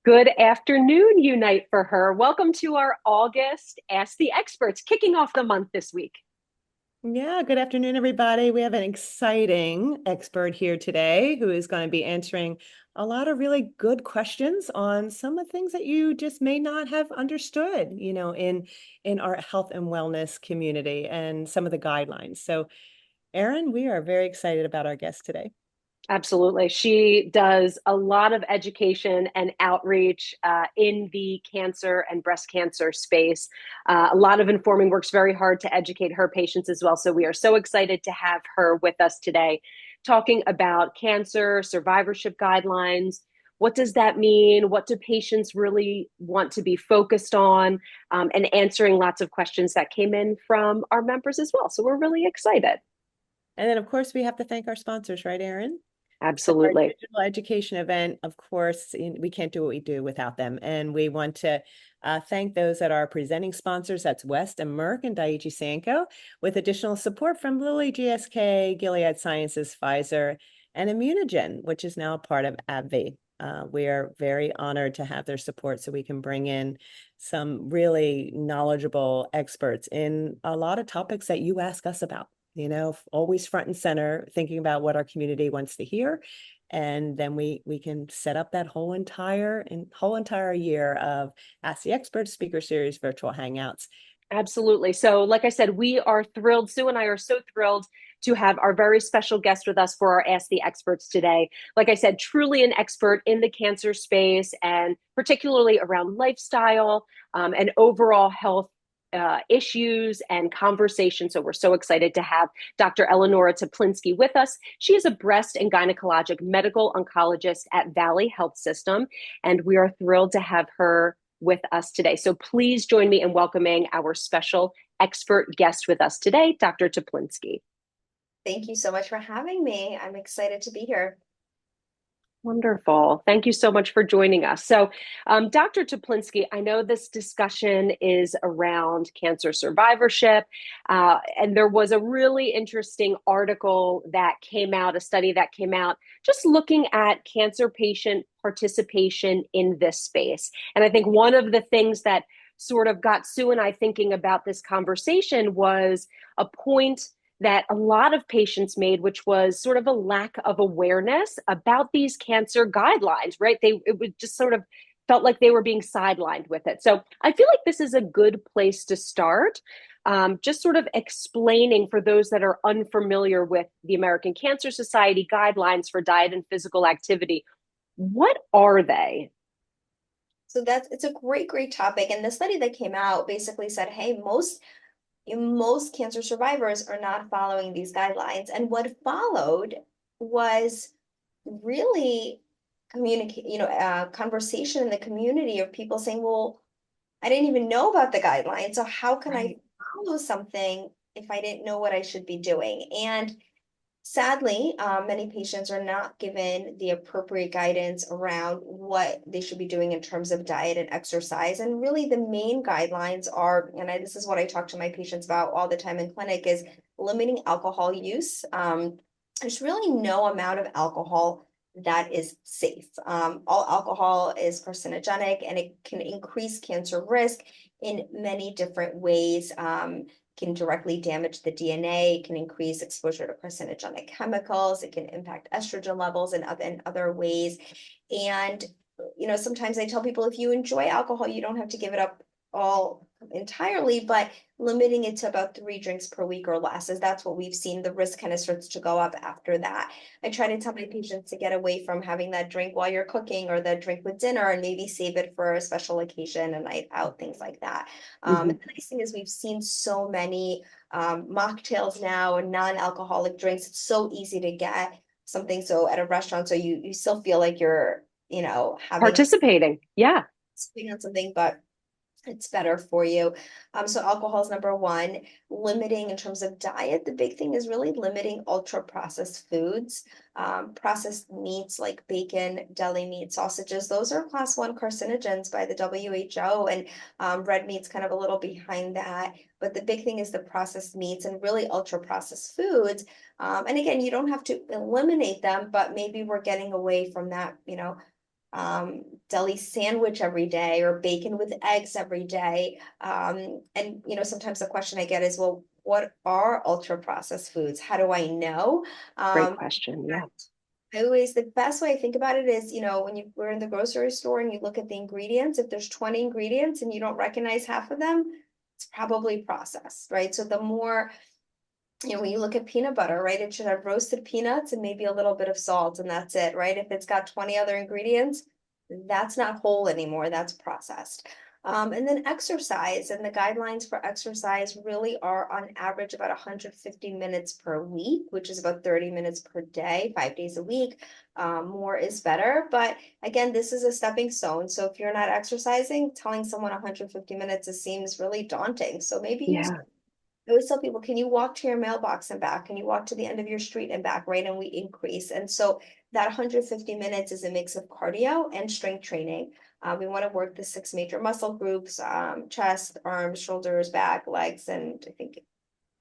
Good afternoon, Unite for Her. Welcome to our August Ask the Experts, kicking off the month this week. Yeah, good afternoon, everybody. We have an exciting expert here today who is going to be answering a lot of really good questions on some of the things that you just may not have understood, in our health and wellness community and some of the guidelines. So, Erin, we are very excited about our guest today. Absolutely. She does a lot of education and outreach in the cancer and breast cancer space. A lot of informing, works very hard to educate her patients as well. So we are so excited to have her with us today, talking about cancer, survivorship guidelines. What does that mean? What do patients really want to be focused on? And answering lots of questions that came in from our members as well. So we're really excited. And then, of course, we have to thank our sponsors, right, Erin? So our Absolutely. digital education event, of course, we can't do what we do without them. And we want to thank those that are presenting sponsors. That's West and Merck and Daiichi Sankyo, with additional support from Lilly, GSK, Gilead Sciences, Pfizer, and Immunogen, which is now a part of AbbVie. We are very honored to have their support so we can bring in some really knowledgeable experts in a lot of topics that you ask us about, always front and center, thinking about what our community wants to hear. And then we can set up that whole entire year of Ask the Experts speaker series, virtual hangouts. Absolutely. So, like I said, we are thrilled. Sue and I are so thrilled to have our very special guest with us for our Ask the Experts today. Like I said, truly an expert in the cancer space and particularly around lifestyle and overall health issues and conversation. So we're so excited to have Dr. Eleonora Teplinsky with us. She is a breast and gynecologic medical oncologist at Valley Health System, and we are thrilled to have her with us today. So please join me in welcoming our special expert guest with us today, Dr. Teplinsky. Thank you so much for having me. I'm excited to be here. Wonderful. Thank you so much for joining us. So, Dr. Teplinsky, I know this discussion is around cancer survivorship, and there was a really interesting article that came out, a study that came out, just looking at cancer patient participation in this space. And I think one of the things that sort of got Sue and I thinking about this conversation was a point that a lot of patients made, which was sort of a lack of awareness about these cancer guidelines, right? It was just sort of felt like they were being sidelined with it. So I feel like this is a good place to start. Just sort of explaining for those that are unfamiliar with the American Cancer Society guidelines for diet and physical activity. What are they? So it's a great topic. And the study that came out basically said, hey, most cancer survivors are not following these guidelines. And what followed was really conversation in the community of people saying, well, I didn't even know about the guidelines. So how can I Right. follow something if I didn't know what I should be doing? And sadly, many patients are not given the appropriate guidance around what they should be doing in terms of diet and exercise. And really, the main guidelines are, this is what I talk to my patients about all the time in clinic, is limiting alcohol use. There's really no amount of alcohol that is safe. All alcohol is carcinogenic and it can increase cancer risk in many different ways. Can directly damage the DNA, can increase exposure to carcinogenic chemicals, it can impact estrogen levels in other ways. And, sometimes I tell people if you enjoy alcohol, you don't have to give it up all entirely, but limiting it to about 3 drinks per week or less, as that's what we've seen. The risk kind of starts to go up after that. I try to tell my patients to get away from having that drink while you're cooking or that drink with dinner and maybe save it for a special occasion, a night out, things like that. Mm-hmm. And the nice thing is we've seen so many mocktails now and non-alcoholic drinks. It's so easy to get something so at a restaurant, so you still feel like you're, having Participating. Yeah. on something, but it's better for you. So alcohol is number one. Limiting in terms of diet, the big thing is really limiting ultra processed foods. Processed meats like bacon, deli meat, sausages, those are class 1 carcinogens by the WHO, and red meat's kind of a little behind that. But the big thing is the processed meats and really ultra processed foods. And again, you don't have to eliminate them, but maybe we're getting away from that, deli sandwich every day or bacon with eggs every day. And sometimes the question I get is, well, what are ultra processed foods? How do I know? Great Um, question. Yeah. the best way I think about it is, when we're in the grocery store and you look at the ingredients, if there's 20 ingredients and you don't recognize half of them, it's probably processed, right? So the more, when you look at peanut butter, right, it should have roasted peanuts and maybe a little bit of salt, and that's it, right? If it's got 20 other ingredients, that's not whole anymore, that's processed. And then exercise, and the guidelines for exercise really are on average about 150 minutes per week, which is about 30 minutes per day, 5 days a week. More is better. But again, this is a stepping stone. So if you're not exercising, telling someone 150 minutes, it seems really daunting. So maybe you Yeah. I always tell people, can you walk to your mailbox and back? Can you walk to the end of your street and back, right? And we increase. And so that 150 minutes is a mix of cardio and strength training. We want to work the 6 major muscle groups, chest, arms, shoulders, back, legs, and I think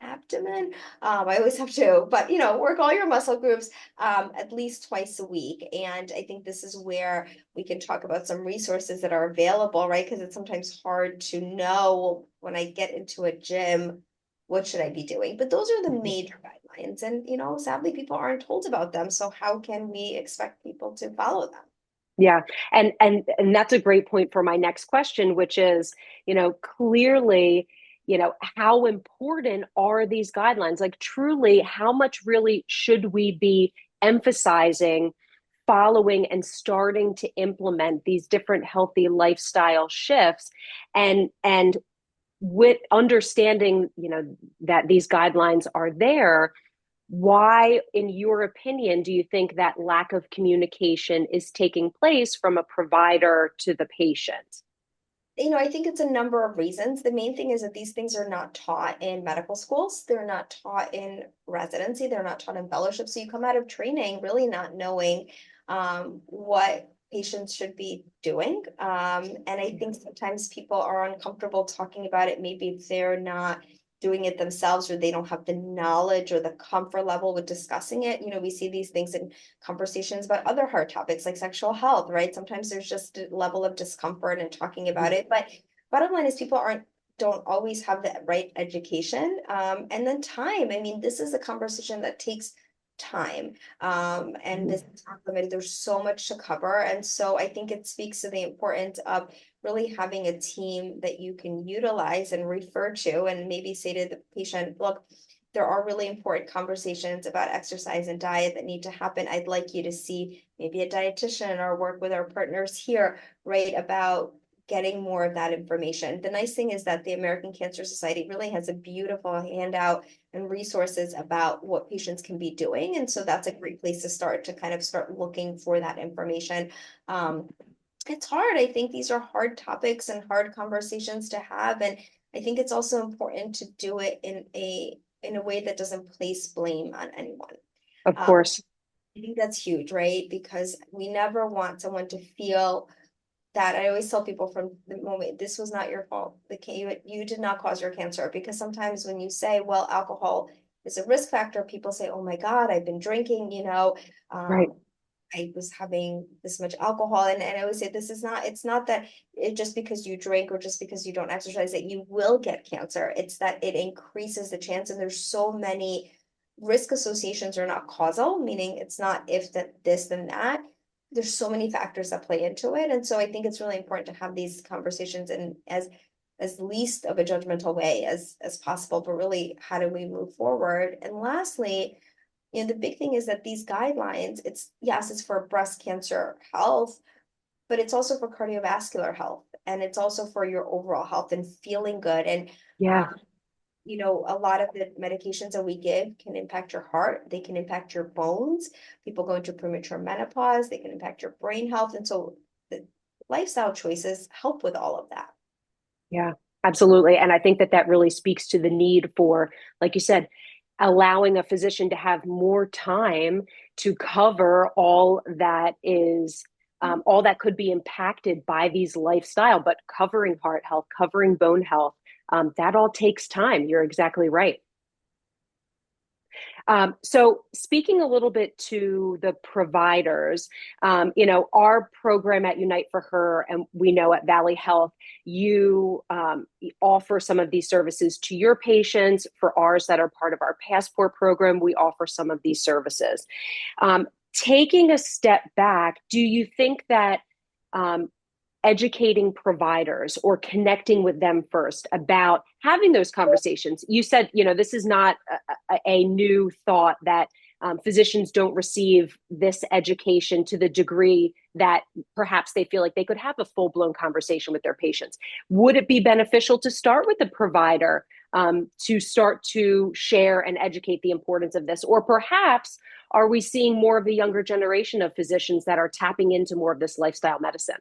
abdomen. I always have to, but work all your muscle groups at least twice a week. And I think this is where we can talk about some resources that are available, right? Because it's sometimes hard to know when I get into a gym, what should I be doing? But those are the Mhm. major guidelines. And, sadly, people aren't told about them. So how can we expect people to follow them? Yeah. And that's a great point for my next question, which is, clearly, how important are these guidelines? Like truly, how much really should we be emphasizing following and starting to implement these different healthy lifestyle shifts and with understanding, that these guidelines are there, why, in your opinion, do you think that lack of communication is taking place from a provider to the patient? I think it's a number of reasons. The main thing is that these things are not taught in medical schools. They're not taught in residency. They're not taught in fellowship. So you come out of training really not knowing what patients should be doing. And I think sometimes people are uncomfortable talking about it. Maybe they're not doing it themselves or they don't have the knowledge or the comfort level with discussing it. We see these things in conversations about other hard topics like sexual health, right? Sometimes there's just a level of discomfort in talking about it. But bottom line is people don't always have the right education. And then time. I mean, this is a conversation that takes time. And this is not limited. There's so much to cover. And so I think it speaks to the importance of really having a team that you can utilize and refer to and maybe say to the patient, look, there are really important conversations about exercise and diet that need to happen. I'd like you to see maybe a dietitian or work with our partners here, right, about getting more of that information. The nice thing is that the American Cancer Society really has a beautiful handout and resources about what patients can be doing. And so that's a great place to start to kind of start looking for that information. It's hard. I think these are hard topics and hard conversations to have. And I think it's also important to do it in a way that doesn't place blame on anyone. Of Um, course. I think that's huge, right? Because we never want someone to feel that. I always tell people from the moment, this was not your fault. You did not cause your cancer. Because sometimes when you say, well, alcohol is a risk factor, people say, oh my God, I've been drinking, Right. I was having this much alcohol. And I always say, it's not that just because you drink or just because you don't exercise that you will get cancer. It's that it increases the chance. And there's so many risk associations are not causal, meaning it's not if that this, then that. There's so many factors that play into it. And so I think it's really important to have these conversations and as least of a judgmental way as possible, but really how do we move forward? And lastly, the big thing is that these guidelines, it's for breast cancer health, but it's also for cardiovascular health. And it's also for your overall health and feeling good. And, Yeah. um, a lot of the medications that we give can impact your heart. They can impact your bones. People go into premature menopause. They can impact your brain health. And so the lifestyle choices help with all of that. Yeah, absolutely. And I think that that really speaks to the need for, like you said, allowing a physician to have more time to cover all that could be impacted by these lifestyle, but covering heart health, covering bone health, that all takes time. You're exactly right. So speaking a little bit to the providers, our program at Unite for Her, and we know at Valley Health, you offer some of these services to your patients. For ours that are part of our Passport program, we offer some of these services. Taking a step back, do you think that educating providers or connecting with them first about having those conversations? You said, this is not a new thought that physicians don't receive this education to the degree that perhaps they feel like they could have a full-blown conversation with their patients. Would it be beneficial to start with the provider to start to share and educate the importance of this? Or perhaps are we seeing more of the younger generation of physicians that are tapping into more of this lifestyle medicine?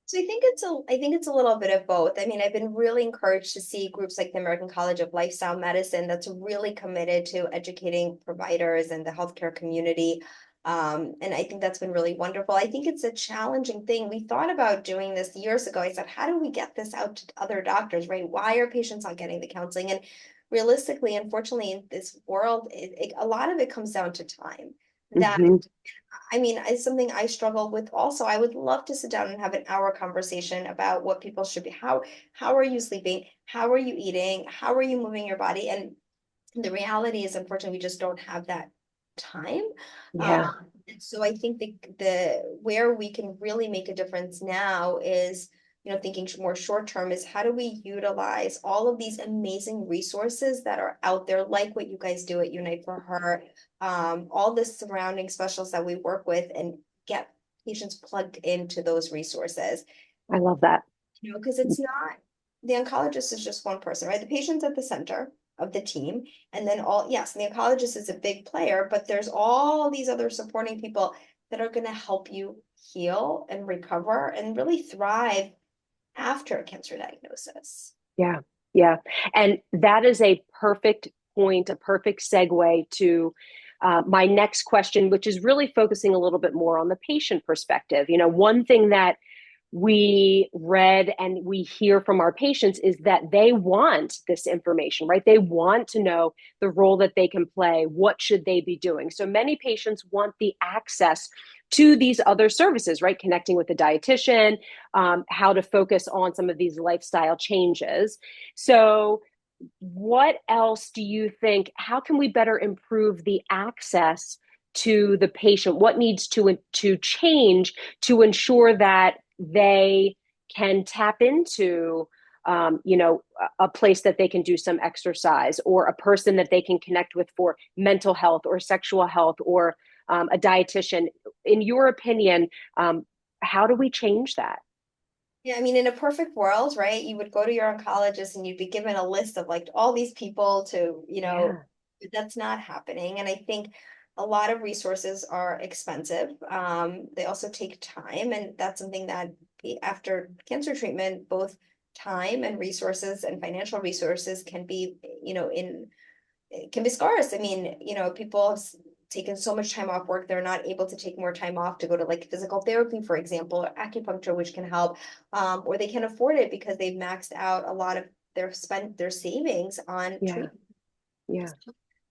So I think it's a little bit of both. I mean, I've been really encouraged to see groups like the American College of Lifestyle Medicine that's really committed to educating providers and the healthcare community. And I think that's been really wonderful. I think it's a challenging thing. We thought about doing this years ago. I said, how do we get this out to other doctors, right? Why are patients not getting the counseling? And realistically, unfortunately, in this world, a lot of it comes down to time. That Mm-hmm. I mean, it's something I struggle with also. I would love to sit down and have an hour conversation about what people should be. How are you sleeping? How are you eating? How are you moving your body? And the reality is, unfortunately, we just don't have that time. Yeah. And so I think the where we can really make a difference now is, thinking more short term is how do we utilize all of these amazing resources that are out there, like what you guys do at Unite for Her, all the surrounding specialists that we work with, and get patients plugged into those resources. I love that. Because it's not, the oncologist is just one person, right? The patient's at the center of the team. And then yes, the oncologist is a big player, but there's all these other supporting people that are going to help you heal and recover and really thrive after a cancer diagnosis. Yeah. Yeah. And that is a perfect point, a perfect segue to my next question, which is really focusing a little bit more on the patient perspective. One thing that we read and we hear from our patients is that they want this information, right? They want to know the role that they can play. What should they be doing? So many patients want the access to these other services, right? Connecting with a dietitian, how to focus on some of these lifestyle changes. So what else do you think? How can we better improve the access to the patient? What needs to change to ensure that they can tap into a place that they can do some exercise, or a person that they can connect with for mental health or sexual health, or a dietitian? In your opinion, how do we change that? Yeah, I mean, in a perfect world, right, you would go to your oncologist and you'd be given a list of like all these people to, Yeah. that's not happening. And I think a lot of resources are expensive. They also take time, and that's something that after cancer treatment, both time and resources and financial resources can be, it can be scarce. I mean, people have taken so much time off work, they're not able to take more time off to go to like physical therapy, for example, or acupuncture, which can help, or they can afford it because they've maxed out a lot of their savings on Yeah. treatment. Yeah.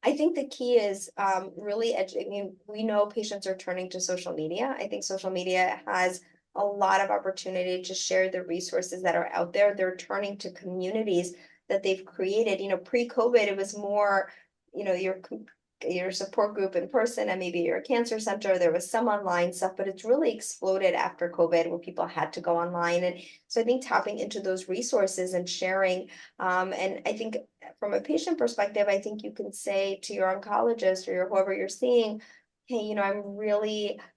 I think the key is really I mean, we know patients are turning to social media. I think social media has a lot of opportunity to share the resources that are out there. They're turning to communities that they've created. Pre-COVID, it was more, your support group in person, and maybe your cancer center. There was some online stuff, but it's really exploded after COVID, where people had to go online. And so I think tapping into those resources and sharing, and I think from a patient perspective, I think you can say to your oncologist or whoever you're seeing, hey,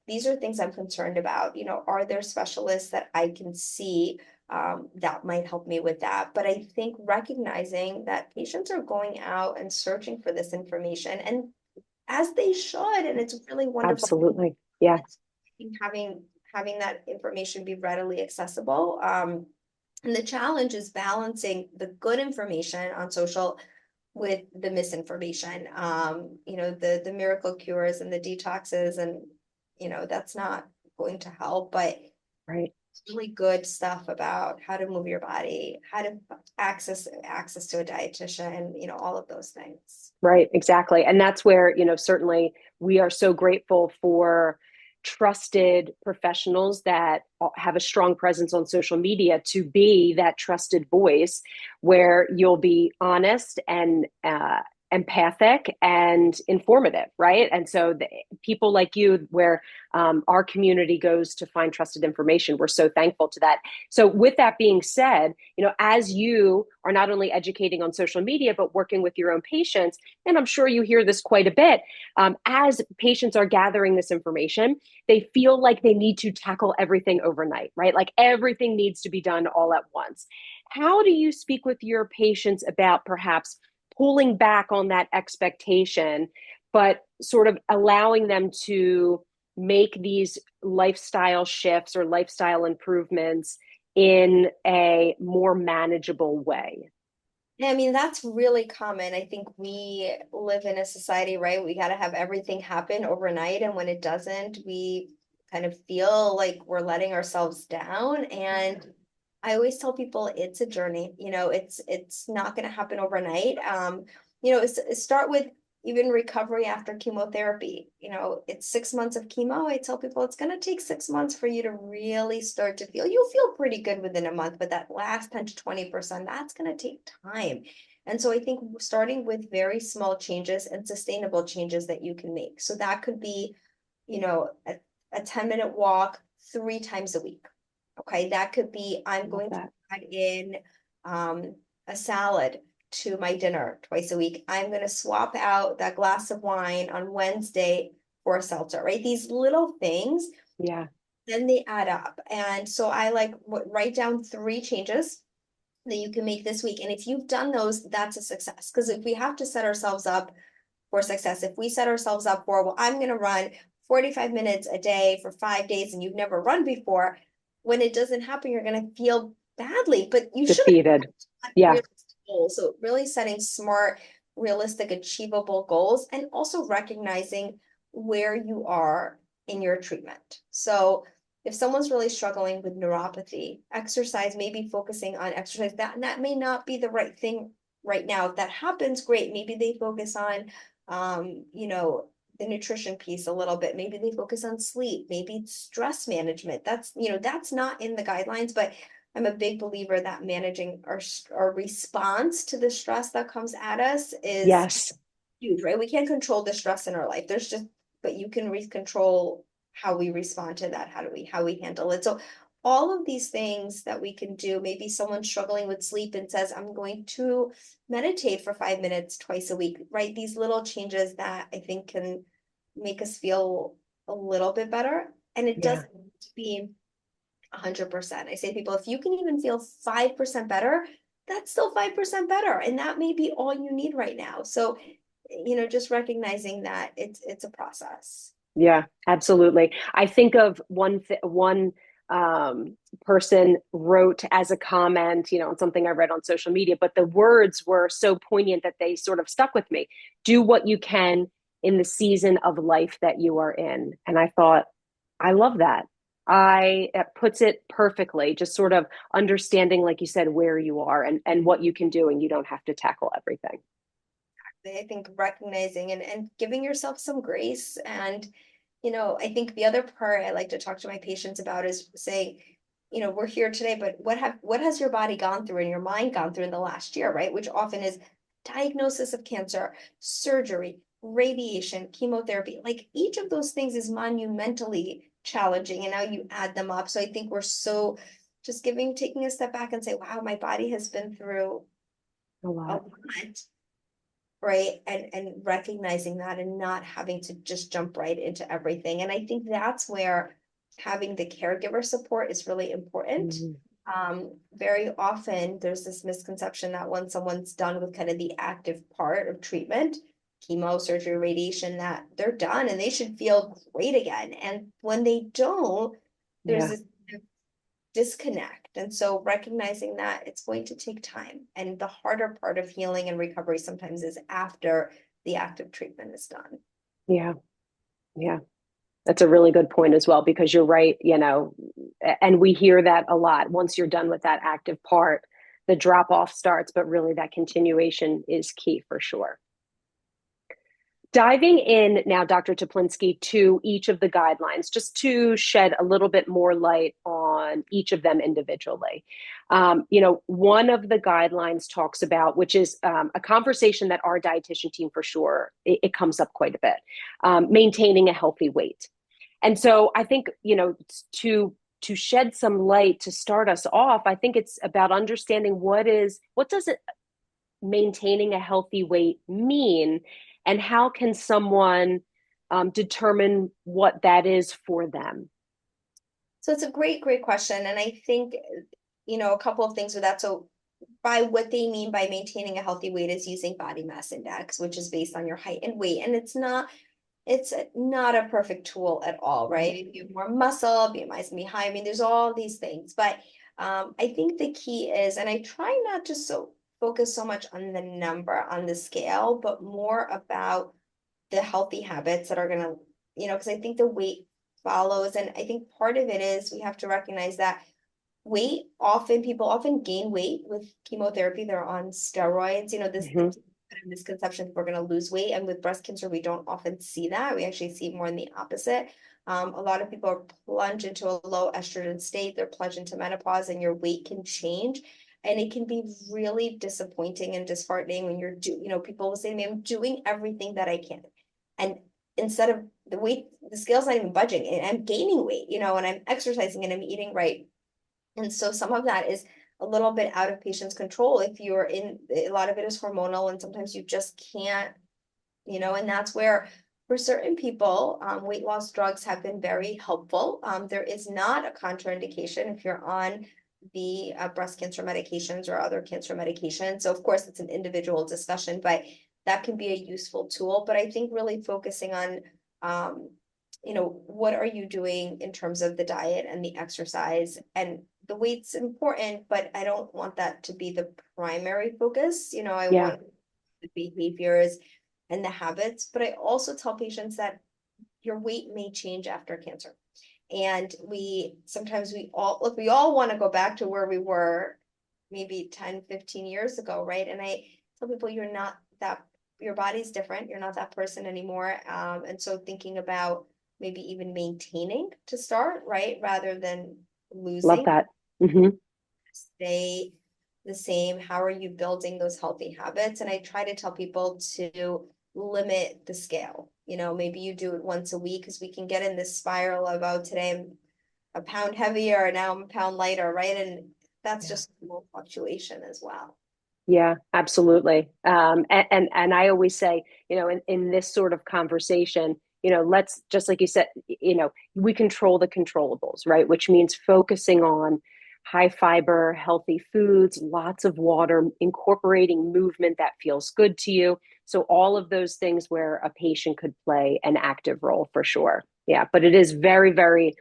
these are things I'm concerned about. Are there specialists that I can see that might help me with that? But I think recognizing that patients are going out and searching for this information, and as they should, and it's really wonderful. Absolutely. Yeah. Having that information be readily accessible. And the challenge is balancing the good information on social with the misinformation, the miracle cures and the detoxes, and that's not going to help. But Right. really good stuff about how to move your body, how to access to a dietitian, all of those things. Right, exactly. And that's where, certainly we are so grateful for trusted professionals that have a strong presence on social media to be that trusted voice where you'll be honest and empathic and informative, right? And so people like you, where our community goes to find trusted information, we're so thankful to that. So with that being said, as you are not only educating on social media, but working with your own patients, and I'm sure you hear this quite a bit, as patients are gathering this information, they feel like they need to tackle everything overnight, right? Like everything needs to be done all at once. How do you speak with your patients about perhaps pulling back on that expectation, but sort of allowing them to make these lifestyle shifts or lifestyle improvements in a more manageable way? Yeah, I mean, that's really common. I think we live in a society, right? We got to have everything happen overnight. And when it doesn't, we kind of feel like we're letting ourselves down. And I always tell people it's a journey, it's not going to happen overnight. Start with even recovery after chemotherapy. It's 6 months of chemo. I tell people it's going to take 6 months for you to really start to feel, you'll feel pretty good within a month, but that last 10 to 20%, that's going to take time. And so I think starting with very small changes and sustainable changes that you can make. So that could be, a 10-minute walk 3 times a week. Okay, that could be I'm going to add in a salad to my dinner twice a week. I'm going to swap out that glass of wine on Wednesday for a seltzer, right? These little things, Yeah. then they add up. And so I write down 3 changes that you can make this week. And if you've done those, that's a success. Because if we have to set ourselves up for success, if we set ourselves up for, well, I'm going to run 45 minutes a day for 5 days and you've never run before, when it doesn't happen, you're going to feel badly, but you should Defeated. Yeah. goals. So really setting smart, realistic, achievable goals, and also recognizing where you are in your treatment. So if someone's really struggling with neuropathy, exercise, maybe focusing on exercise, that may not be the right thing right now. If that happens, great. Maybe they focus on, the nutrition piece a little bit. Maybe they focus on sleep, maybe stress management. That's not in the guidelines, but I'm a big believer that managing our response to the stress that comes at us is Yes. huge, right? We can't control the stress in our life. But you can control how we respond to that, how we handle it. So all of these things that we can do, maybe someone struggling with sleep and says, I'm going to meditate for 5 minutes twice a week, right? These little changes that I think can make us feel a little bit better. And it doesn't need to be 100%. I say to people, if you can even feel 5% better, that's still 5% better. And that may be all you need right now. So, just recognizing that it's a process. Yeah, absolutely. I think of one person wrote as a comment, on something I read on social media, but the words were so poignant that they sort of stuck with me. Do what you can in the season of life that you are in. And I thought, I love that. It puts it perfectly, just sort of understanding, like you said, where you are and what you can do, and you don't have to tackle everything. I think recognizing and giving yourself some grace. And, I think the other part I like to talk to my patients about is saying, we're here today, but what has your body gone through and your mind gone through in the last year, right? Which often is diagnosis of cancer, surgery, radiation, chemotherapy. Like each of those things is monumentally challenging. And now you add them up. So I think we're so just taking a step back and say, wow, my body has been through A a lot. lot, right? And recognizing that and not having to just jump right into everything. And I think that's where having the caregiver support is really important. Mhm. Very often there's this misconception that when someone's done with kind of the active part of treatment, chemo, surgery, radiation, that they're done and they should feel great again. And when they don't, there's Yeah. this disconnect. And so recognizing that it's going to take time. And the harder part of healing and recovery sometimes is after the active treatment is done. Yeah. Yeah. That's a really good point as well, because you're right, and we hear that a lot. Once you're done with that active part, the drop off starts, but really that continuation is key for sure. Diving in now, Dr. Teplinsky, to each of the guidelines, just to shed a little bit more light on each of them individually. One of the guidelines talks about, which is a conversation that our dietitian team for sure, it comes up quite a bit, maintaining a healthy weight. And so I think, to shed some light to start us off, I think it's about understanding what does it maintaining a healthy weight mean, and how can someone determine what that is for them? So it's a great question. And I think, a couple of things with that. So by what they mean by maintaining a healthy weight is using body mass index, which is based on your height and weight. And it's not a perfect tool at all, right? If you have more muscle, BMI is gonna be high. I mean, there's all these things, but I think the key is, and I try not to focus so much on the number on the scale, but more about the healthy habits that are gonna, because I think the weight follows, and I think part of it is we have to recognize that people often gain weight with chemotherapy. They're on steroids. This misconception that we're going to lose weight, and with breast cancer we don't often see that. We actually see more in the opposite. A lot of people are plunged into a low estrogen state, they're plunged into menopause, and your weight can change, and it can be really disappointing and disheartening when people will say to me, I'm doing everything that I can, and instead of the scale's not even budging, and I'm gaining weight, and I'm exercising and I'm eating right. And so some of that is a little bit out of patient's control. If you're a lot of it is hormonal, and sometimes you just can't, and that's where for certain people, weight loss drugs have been very helpful. There is not a contraindication if you're on the breast cancer medications or other cancer medications. So of course it's an individual discussion, but that can be a useful tool. But I think really focusing on, what are you doing in terms of the diet and the exercise, and the weight's important, but I don't want that to be the primary focus. I want the behaviors and the habits, but I also tell patients that your weight may change after cancer. And we all want to go back to where we were maybe 10, 15 years ago, right? And I tell people your body's different. You're not that person anymore. And so thinking about maybe even maintaining to start, right? Rather than losing. Love that. Mm-hmm. Stay the same. How are you building those healthy habits? And I try to tell people to limit the scale. Maybe you do it once a week, because we can get in this spiral of, oh, today I'm a pound heavier, now I'm a pound lighter, right? And that's just a little fluctuation as well. Yeah, absolutely. And I always say, in this sort of conversation, let's, just like you said, we control the controllables, right? Which means focusing on high fiber, healthy foods, lots of water, incorporating movement that feels good to you. So all of those things where a patient could play an active role for sure. Yeah, but it is very, very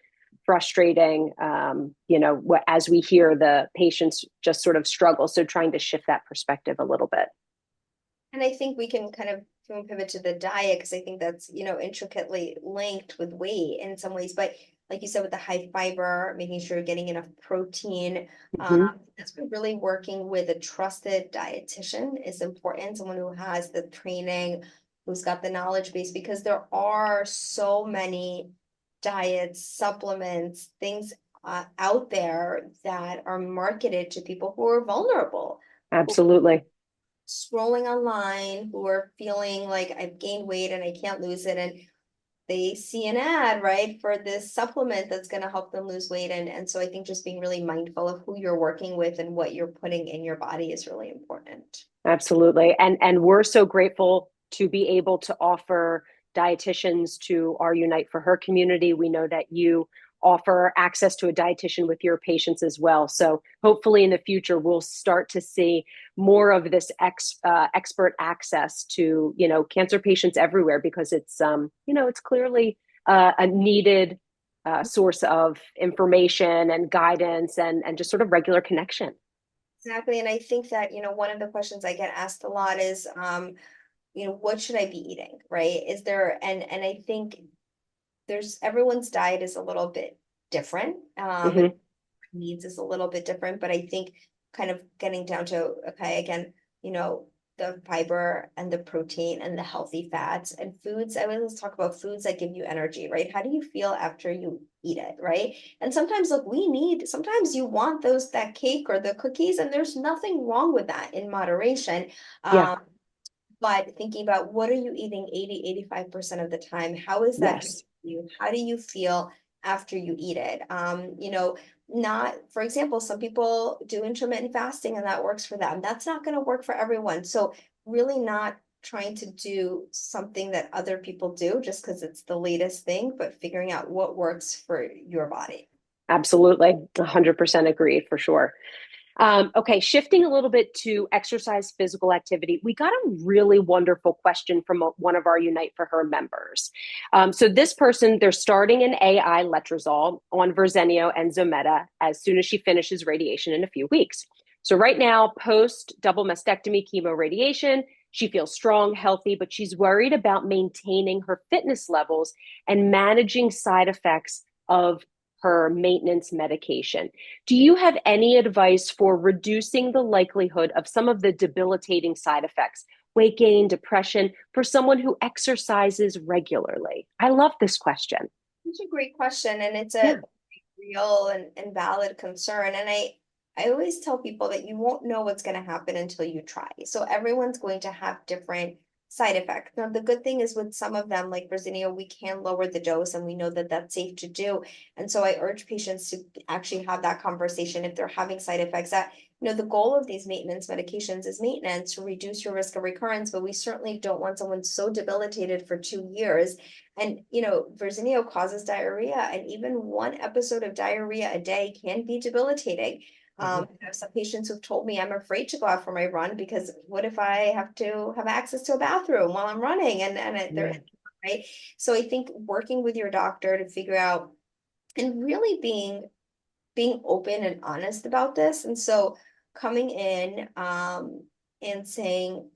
frustrating, as we hear the patients just sort of struggle. So trying to shift that perspective a little bit. And I think we can kind of pivot to the diet, because I think that's, intricately linked with weight in some ways. But like you said, with the high fiber, making sure you're getting enough protein, that's been really working with a trusted dietitian is important. Someone who has the training, who's got the knowledge base, because there are so many diets, supplements, things out there that are marketed to people who are vulnerable. Absolutely. Scrolling online, who are feeling like I've gained weight and I can't lose it, and they see an ad, right, for this supplement that's going to help them lose weight. And so I think just being really mindful of who you're working with and what you're putting in your body is really important. Absolutely. And we're so grateful to be able to offer dietitians to our Unite for Her community. We know that you offer access to a dietitian with your patients as well. So hopefully in the future, we'll start to see more of this expert access to, cancer patients everywhere, because it's, it's clearly a needed source of information and guidance and just sort of regular connection. Exactly. And I think that, one of the questions I get asked a lot is, what should I be eating? Right. And I think everyone's diet is a little bit different. And Hmm. needs is a little bit different, but I think kind of getting down to, okay, again, you know, the fiber and the protein and the healthy fats and foods. I always talk about foods that give you energy, right? How do you feel after you eat it, right? And sometimes, look, sometimes you want that cake or the cookies, and there's nothing wrong with that in moderation. Yeah. Um, but thinking about what are you eating 85% of the time? How is that good Yes. for you? How do you feel after you eat it? Not, for example, some people do intermittent fasting and that works for them. That's not going to work for everyone. So really not trying to do something that other people do just because it's the latest thing, but figuring out what works for your body. Absolutely. 100% agree for sure. Okay, shifting a little bit to exercise, physical activity, we got a really wonderful question from one of our Unite for Her members. So this person, they're starting an AI letrozole on Verzenio and Zometa as soon as she finishes radiation in a few weeks. So right now, post double mastectomy chemo radiation, she feels strong, healthy, but she's worried about maintaining her fitness levels and managing side effects of her maintenance medication. Do you have any advice for reducing the likelihood of some of the debilitating side effects, weight gain, depression, for someone who exercises regularly? I love this question. It's a great question, and it's Yeah. a real and valid concern. And I always tell people that you won't know what's going to happen until you try. So everyone's going to have different side effects. Now, the good thing is with some of them, like Verzenio, we can lower the dose and we know that that's safe to do. And so I urge patients to actually have that conversation if they're having side effects. That, the goal of these maintenance medications is maintenance to reduce your risk of recurrence, but we certainly don't want someone so debilitated for 2 years. And, Verzenio causes diarrhea, and even one episode of diarrhea a day can be debilitating. Mhm. I have some patients who've told me I'm afraid to go out for my run because what if I have to have access to a bathroom while I'm running they're Yeah. right. So I think working with your doctor to figure out and really being open and honest about this. And so coming in and saying,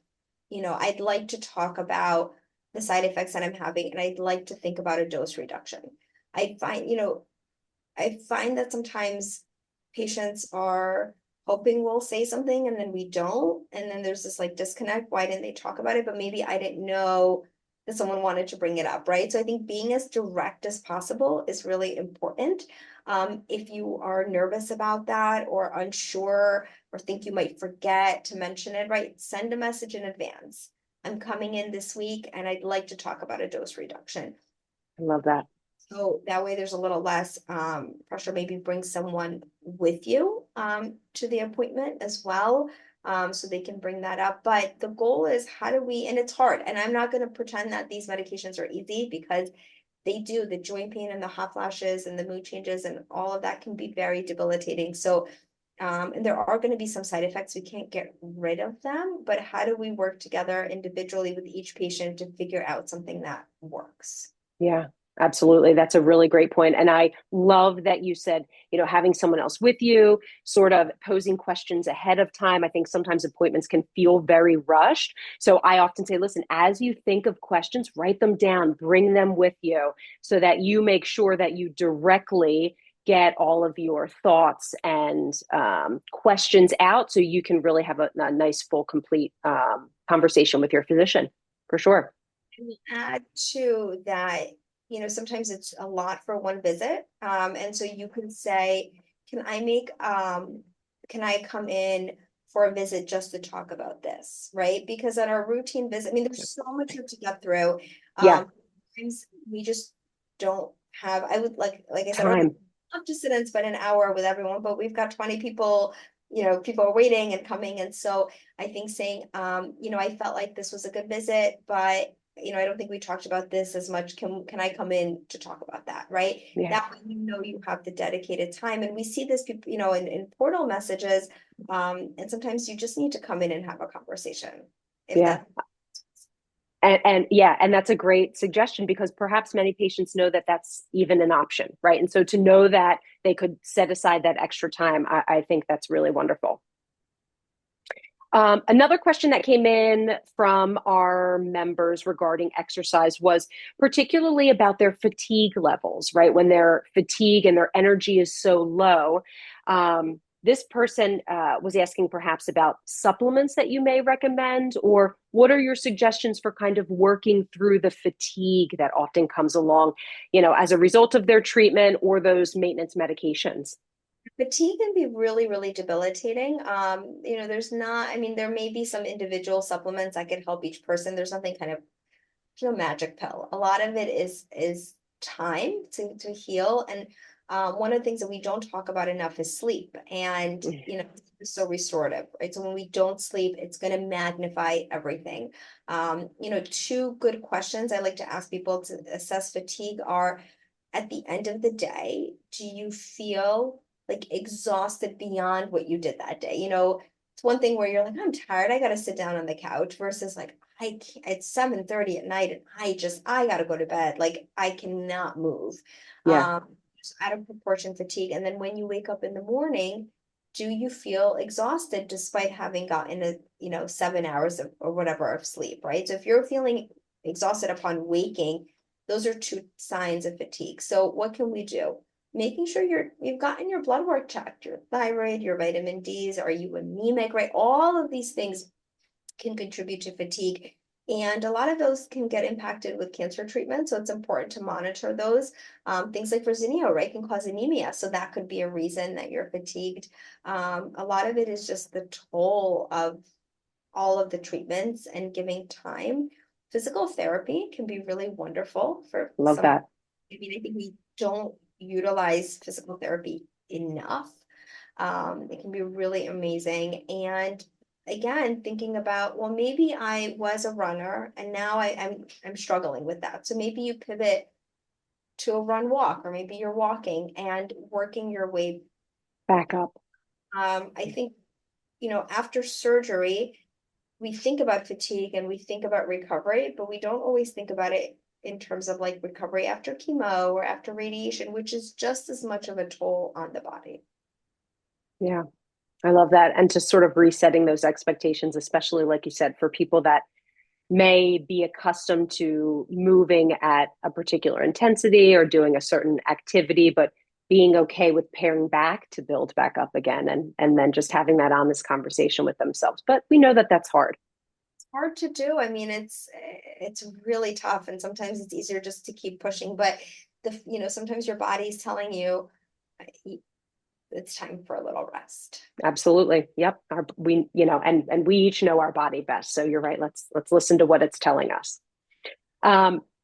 I'd like to talk about the side effects that I'm having, and I'd like to think about a dose reduction. I find, I find that sometimes patients are hoping we'll say something and then we don't. And then there's this like disconnect. Why didn't they talk about it? But maybe I didn't know that someone wanted to bring it up, right? So I think being as direct as possible is really important. If you are nervous about that or unsure or think you might forget to mention it, right? Send a message in advance. I'm coming in this week and I'd like to talk about a dose reduction. I love that. So that way there's a little less pressure. Maybe bring someone with you to the appointment as well. So they can bring that up. But the goal is how do we, and it's hard, and I'm not going to pretend that these medications are easy because they do, the joint pain and the hot flashes and the mood changes and all of that can be very debilitating. So, and there are going to be some side effects. We can't get rid of them, but how do we work together individually with each patient to figure out something that works? Yeah, absolutely. That's a really great point. And I love that you said, having someone else with you, sort of posing questions ahead of time. I think sometimes appointments can feel very rushed. So I often say, listen, as you think of questions, write them down, bring them with you so that you make sure that you directly get all of your thoughts and questions out so you can really have a nice, full, complete conversation with your physician, for sure. Add to that, sometimes it's a lot for one visit. And so you can say, can I make, can I come in for a visit just to talk about this, right? Because at our routine visit, I mean, there's so much to get through. Yeah, Sometimes we just don't have, I would like I said, or time. love to sit and spend an hour with everyone, but we've got 20 people, people are waiting and coming. And so I think saying, I felt like this was a good visit, but I don't think we talked about this as much. Can I come in to talk about that? Right. Yeah. That way, you have the dedicated time. And we see this, in portal messages. And sometimes you just need to come in and have a conversation. If Yeah. that And yeah, and that's a great suggestion because perhaps many patients know that that's even an option, right? And so to know that they could set aside that extra time, I think that's really wonderful. Another question that came in from our members regarding exercise was particularly about their fatigue levels, right? When their fatigue and their energy is so low. This person was asking perhaps about supplements that you may recommend, or what are your suggestions for kind of working through the fatigue that often comes along, as a result of their treatment or those maintenance medications? Fatigue can be really, really debilitating. There's not, I mean, there may be some individual supplements that can help each person. There's nothing kind of, no magic pill. A lot of it is time to heal. And one of the things that we don't talk about enough is sleep. And it's so restorative, right? So when we don't sleep, it's going to magnify everything. Two good questions I like to ask people to assess fatigue are, at the end of the day, do you feel like exhausted beyond what you did that day? It's one thing where you're like, I'm tired, I gotta sit down on the couch, versus like, I can't, it's 7:30 at night and I gotta go to bed. Like I cannot move. Yeah. Just out of proportion fatigue. And then when you wake up in the morning, do you feel exhausted despite having gotten 7 hours or whatever of sleep, right? So if you're feeling exhausted upon waking, those are two signs of fatigue. So what can we do? Making sure you've gotten your blood work checked, your thyroid, your vitamin D's, are you anemic, right? All of these things can contribute to fatigue. And a lot of those can get impacted with cancer treatment. So it's important to monitor those. Things like Verzenio, right, can cause anemia. So that could be a reason that you're fatigued. A lot of it is just the toll of all of the treatments and giving time. Physical therapy can be really wonderful for Love some. that. I mean, I think we don't utilize physical therapy enough. It can be really amazing. And again, thinking about, well, maybe I was a runner and now I'm struggling with that. So maybe you pivot to a run walk, or maybe you're walking and working your way. Back up. I think, after surgery, we think about fatigue and we think about recovery, but we don't always think about it in terms of like recovery after chemo or after radiation, which is just as much of a toll on the body. Yeah. I love that. And just sort of resetting those expectations, especially like you said, for people that may be accustomed to moving at a particular intensity or doing a certain activity, but being okay with paring back to build back up again, and then just having that honest conversation with themselves. But we know that that's hard. It's hard to do. I mean, it's really tough, and sometimes it's easier just to keep pushing. But sometimes your body's telling you it's time for a little rest. Absolutely. Yep. And we each know our body best. So you're right. Let's listen to what it's telling us.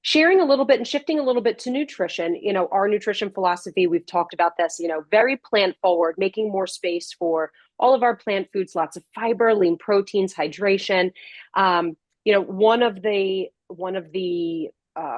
Sharing a little bit and shifting a little bit to nutrition, our nutrition philosophy, we've talked about this, very plant forward, making more space for all of our plant foods, lots of fiber, lean proteins, hydration. One of the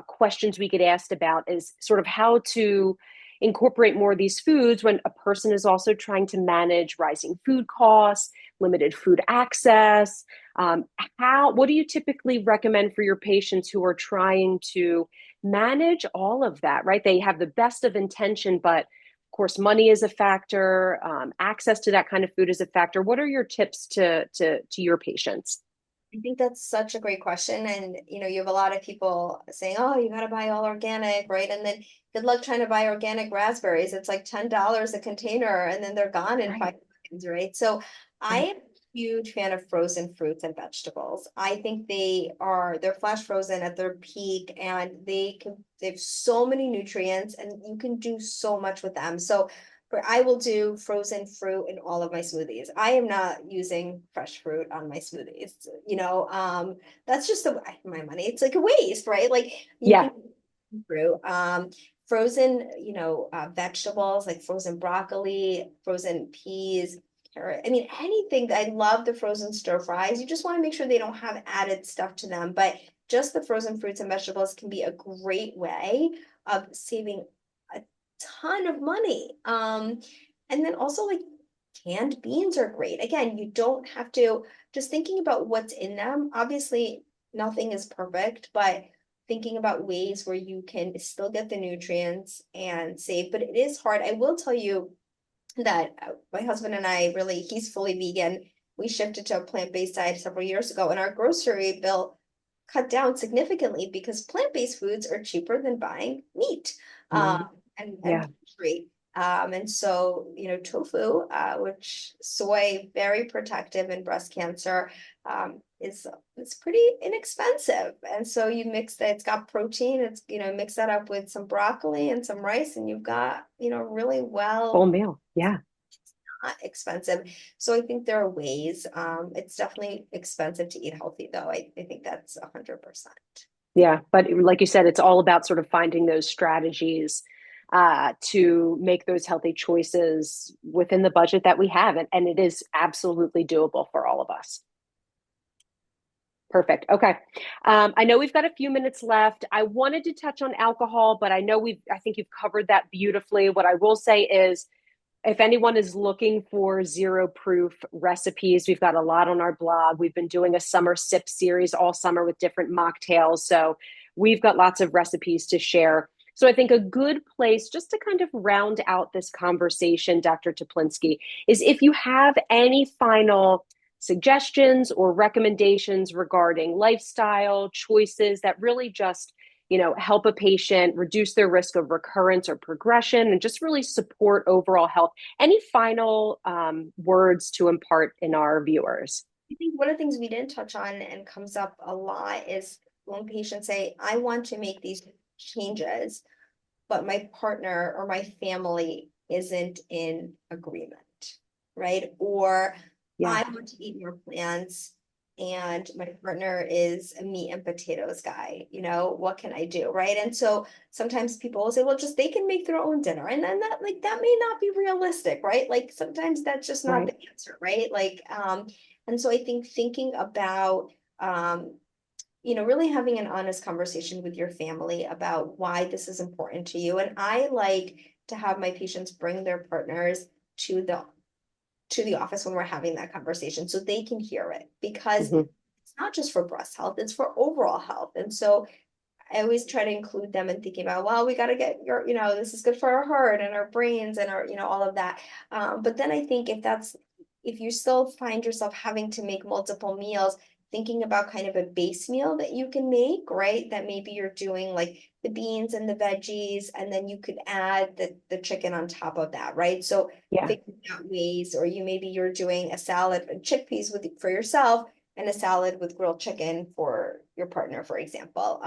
questions we get asked about is sort of how to incorporate more of these foods when a person is also trying to manage rising food costs, limited food access. What do you typically recommend for your patients who are trying to manage all of that, right? They have the best of intention, but of course, money is a factor. Access to that kind of food is a factor. What are your tips to your patients? I think that's such a great question. And, you have a lot of people saying, oh, you got to buy all organic, right? And then good luck trying to buy organic raspberries. It's like $10 a container and then they're gone in Right. 5 seconds, right? So I Right. am a huge fan of frozen fruits and vegetables. I think they're flash frozen at their peak, and they have so many nutrients and you can do so much with them. So I will do frozen fruit in all of my smoothies. I am not using fresh fruit on my smoothies. That's just my money. It's like a waste, right? Like you Yeah. can fruit, frozen, vegetables like frozen broccoli, frozen peas, carrot. I mean, anything. I love the frozen stir fries. You just want to make sure they don't have added stuff to them, but just the frozen fruits and vegetables can be a great way of saving a ton of money. And then also like canned beans are great. Again, you don't have to, just thinking about what's in them. Obviously, nothing is perfect, but thinking about ways where you can still get the nutrients and save. But it is hard. I will tell you that my husband and I he's fully vegan. we shifted to a plant-based diet several years ago, and our grocery bill cut down significantly because plant-based foods are cheaper than buying meat Mhm. and Yeah. poultry. And so, tofu, which soy, very protective in breast cancer, is it's pretty inexpensive. And so you mix that, it's got protein, it's, mix that up with some broccoli and some rice, and you've got, really Full well meal. Yeah. not expensive. So I think there are ways. It's definitely expensive to eat healthy, though. I think that's 100%. Yeah. But like you said, it's all about sort of finding those strategies to make those healthy choices within the budget that we have. And it is absolutely doable for all of us. Perfect. Okay. I know we've got a few minutes left. I wanted to touch on alcohol, but I think you've covered that beautifully. What I will say is, if anyone is looking for zero proof recipes, we've got a lot on our blog. We've been doing a summer sip series all summer with different mocktails. So we've got lots of recipes to share. So I think a good place just to kind of round out this conversation, Dr. Teplinsky, is if you have any final suggestions or recommendations regarding lifestyle choices that really just help a patient reduce their risk of recurrence or progression and just really support overall health. Any final words to impart in our viewers? I think one of the things we didn't touch on and comes up a lot is when patients say, I want to make these changes, but my partner or my family isn't in agreement, right? Or Yeah. I want to eat more plants and my partner is a meat and potatoes guy, what can I do, right? And so sometimes people will say, well, just they can make their own dinner. And then that may not be realistic, right? Like sometimes that's just not Right. the answer, right? And so I think thinking about really having an honest conversation with your family about why this is important to you. And I like to have my patients bring their partners to the office when we're having that conversation so they can hear it, because Mm-hmm. it's not just for breast health, it's for overall health. And so I always try to include them in thinking about, well, we got to get this is good for our heart and our brains and our, all of that. But then I think if you still find yourself having to make multiple meals, thinking about kind of a base meal that you can make, right? That maybe you're doing like the beans and the veggies, and then you could add the chicken on top of that, right? So Yeah. figuring out ways, or you're doing a salad and chickpeas for yourself and a salad with grilled chicken for your partner, for example.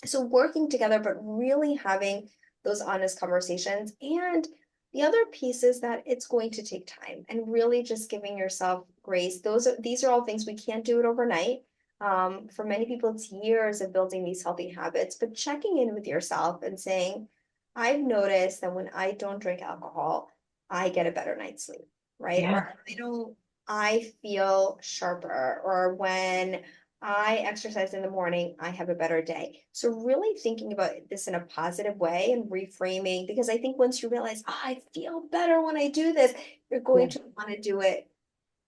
So working together, but really having those honest conversations. And the other piece is that it's going to take time, and really just giving yourself grace. These are all things we can't do it overnight. For many people, it's years of building these healthy habits, but checking in with yourself and saying, I've noticed that when I don't drink alcohol, I get a better night's sleep, right? Yeah. Or I feel sharper, or when I exercise in the morning, I have a better day. So really thinking about this in a positive way and reframing, because I think once you realize, I feel better when I do this, you're Yeah. going to want to do it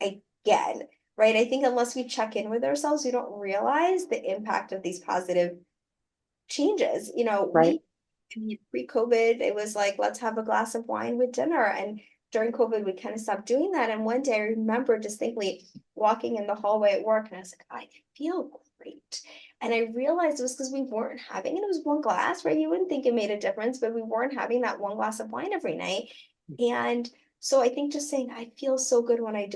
again, right? I think unless we check in with ourselves, we don't realize the impact of these positive changes. Right. Pre-COVID, it was like, let's have a glass of wine with dinner. And during COVID, we kind of stopped doing that. And one day I remember distinctly walking in the hallway at work, and I was like, I feel great. And I realized it was because we weren't having, and it was one glass, right? You wouldn't think it made a difference, but we weren't having that one glass of wine every night. And so I think just saying, I feel so good when I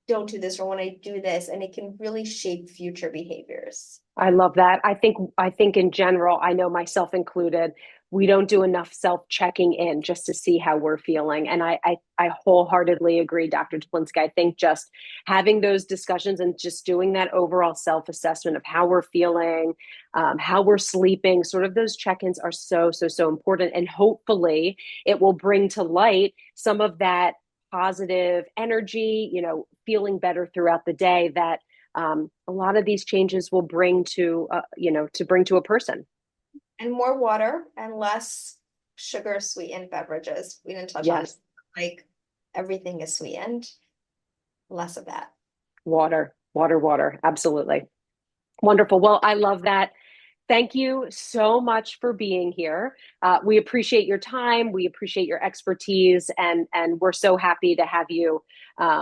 don't do this, or when I do this, and it can really shape future behaviors. I love that. I think in general, I know myself included, we don't do enough self-checking in just to see how we're feeling. And I wholeheartedly agree, Dr. Teplinsky. I think just having those discussions and just doing that overall self-assessment of how we're feeling, how we're sleeping, sort of those check-ins are so, so, so important. And hopefully it will bring to light some of that positive energy, feeling better throughout the day that a lot of these changes will bring to bring to a person. And more water and less sugar sweetened beverages. We didn't touch on, Yes, like, everything is sweetened, less of that. water, water, water. Absolutely. Wonderful. Well, I love that. Thank you so much for being here. We appreciate your time. We appreciate your expertise, and we're so happy to have you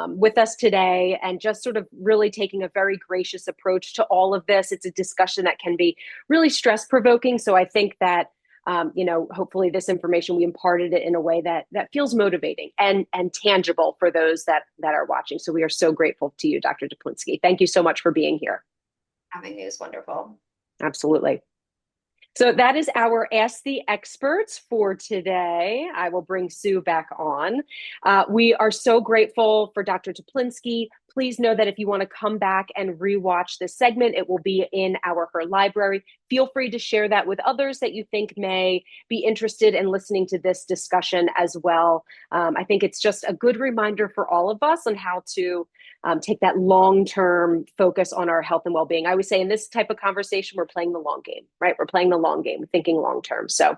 with us today. And just sort of really taking a very gracious approach to all of this. It's a discussion that can be really stress provoking. So I think that hopefully this information we imparted it in a way that feels motivating and tangible for those that are watching. So we are so grateful to you, Dr. Teplinsky. Thank you so much for being here. Having you is wonderful. Absolutely. So that is our Ask the Experts for today. I will bring Sue back on. We are so grateful for Dr. Teplinsky. Please know that if you want to come back and rewatch this segment, it will be in Her library. Feel free to share that with others that you think may be interested in listening to this discussion as well. I think it's just a good reminder for all of us on how to take that long-term focus on our health and well-being. I always say in this type of conversation, we're playing the long game, right? We're playing the long game, thinking long-term. So,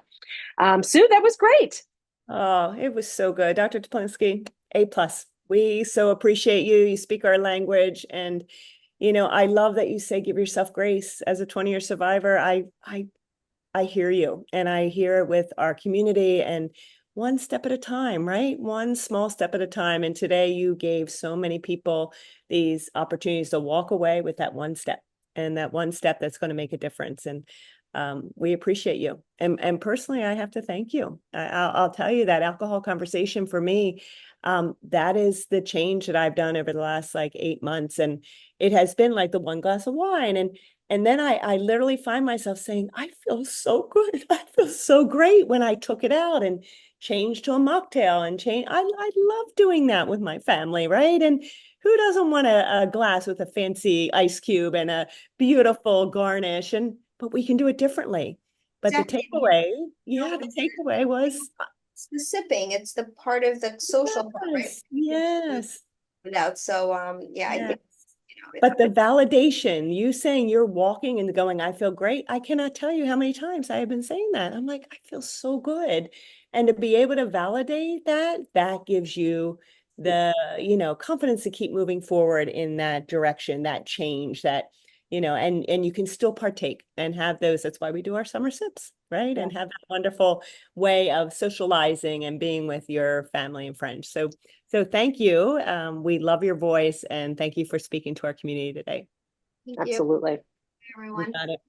Sue, that was great. Oh, it was so good. Dr. Teplinsky, A+. We so appreciate you. You speak our language. And, I love that you say, give yourself grace as a 20-year survivor. I hear you, and I hear it with our community, and one step at a time, right? One small step at a time. And today you gave so many people these opportunities to walk away with that one step, and that one step that's going to make a difference. And we appreciate you. And personally, I have to thank you. I'll tell you that alcohol conversation for me, that is the change that I've done over the last 8 months. And it has been like the one glass of wine. And then I literally find myself saying, I feel so good. I feel so great when I took it out and changed to a mocktail and change. I love doing that with my family, right? And who doesn't want a glass with a fancy ice cube and a beautiful garnish? But we can do it differently. But the Exactly. takeaway, the takeaway was It's the sipping. It's the part of the social part, right? yes. Out. So yeah, I Yes. think But the validation, you saying you're walking and going, I feel great. I cannot tell you how many times I have been saying that. I'm like, I feel so good. And to be able to validate that, that gives you the, confidence to keep moving forward in that direction, that change, that, and you can still partake and have those. That's why we do our summer sips, right? yeah. And have that wonderful way of socializing and being with your family and friends. So thank you. We love your voice, and thank you for speaking to our community today. Thank you, Absolutely. You everyone. got it.